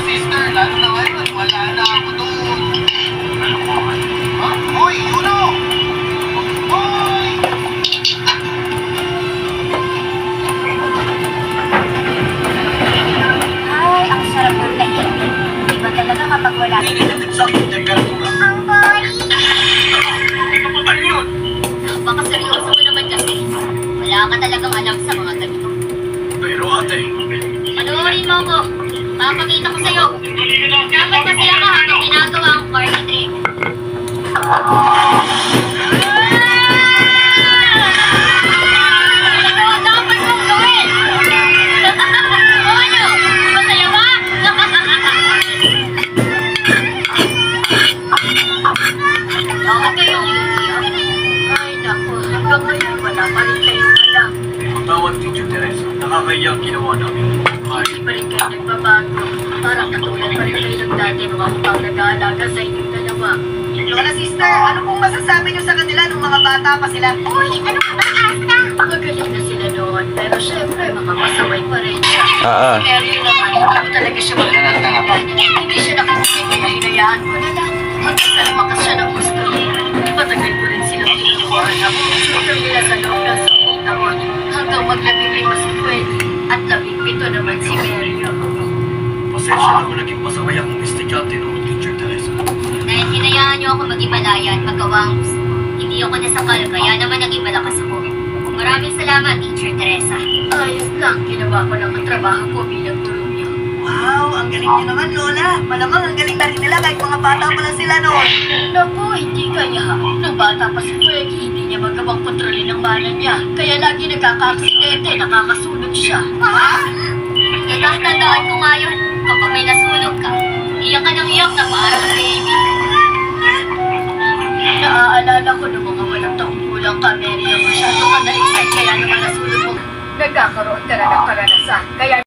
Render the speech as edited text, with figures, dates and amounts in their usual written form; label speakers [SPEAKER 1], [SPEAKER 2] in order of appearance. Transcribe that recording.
[SPEAKER 1] sister, lalo na ngayon, wala na ako doon. Ano po? Ha? Hoy, Yuno! Hoy!
[SPEAKER 2] Ay, ang sarap ng tahimik. Iba talaga kapag wala. Ang boy!
[SPEAKER 1] Ano yun?
[SPEAKER 2] Baka seryoso mo naman kasi. Wala ka talagang alam sa mga ganito.
[SPEAKER 1] Pero ate,
[SPEAKER 2] Panoorin mo ko. Papakita ko sa'yo. Dapat masaya ka habang ginagawa ang party trick. Ano dapat mong gawin? O ano? Masaya ba? Bakit kayong iiyak? Ay naku, hanggang ngayon wala pa rin kayong alam.
[SPEAKER 1] tawad Teacher Teresa, nakakaya ang ginawa namin.
[SPEAKER 2] Hindi pa rin kayo nagbabago. Parang katulad pa rin kayo ng dati nung ako pang nag-aalaga sa inyong dalawa.
[SPEAKER 3] Lola sister, ano pong masasabi niyo sa kanila nung mga bata pa sila?
[SPEAKER 2] Uy, ano ka ba, Asta? Magaling na sila noon, pero syempre, makapasaway pa rin siya.
[SPEAKER 4] Ah.
[SPEAKER 2] Si Mary naman, hindi talaga siya magkakatawa. Hindi siya nakikinig, kaya hinayaan ko na lang. Hanggang sa lumakas siya ng gusto niya. Matagal ko rin silang tinukuhan ako. Shooter nila sa loob ng 10 taon. Hanggang maglabing-5 si Freddy at 17 naman si Mary.
[SPEAKER 1] Pasensya na kung naging pasaway akong estudyante noon, Teacher Teresa.
[SPEAKER 2] Dahil hinayaan niyo ako mag-imalaya at magawa ang gusto ko. Hindi ako nasakal, kaya naman naging malakas ako. Maraming salamat, Teacher Teresa. Ayos lang, ginawa ko lang ang trabaho ko bilang guru niyo.
[SPEAKER 3] Wow, ang galing niyo naman, Lola. Malamang ang galing na rin nila kahit mga bata pa lang sila noon.
[SPEAKER 2] Naku, hindi kaya. Nung bata pa si Pwede, hindi niya magawang kontrolin ang mana niya. Kaya lagi nagkaka-aksidente, nakakasunog siya. Ha? Natatandaan ko ngayon, kapag may nasunog ka, iyak ka ng iyak na parang baby. Naaalala ko nung mga walang taong gulang ka, Mary, na masyado ka na-excite, kaya naman nasunog mo. Nagkakaroon ka na ng karanasan, kaya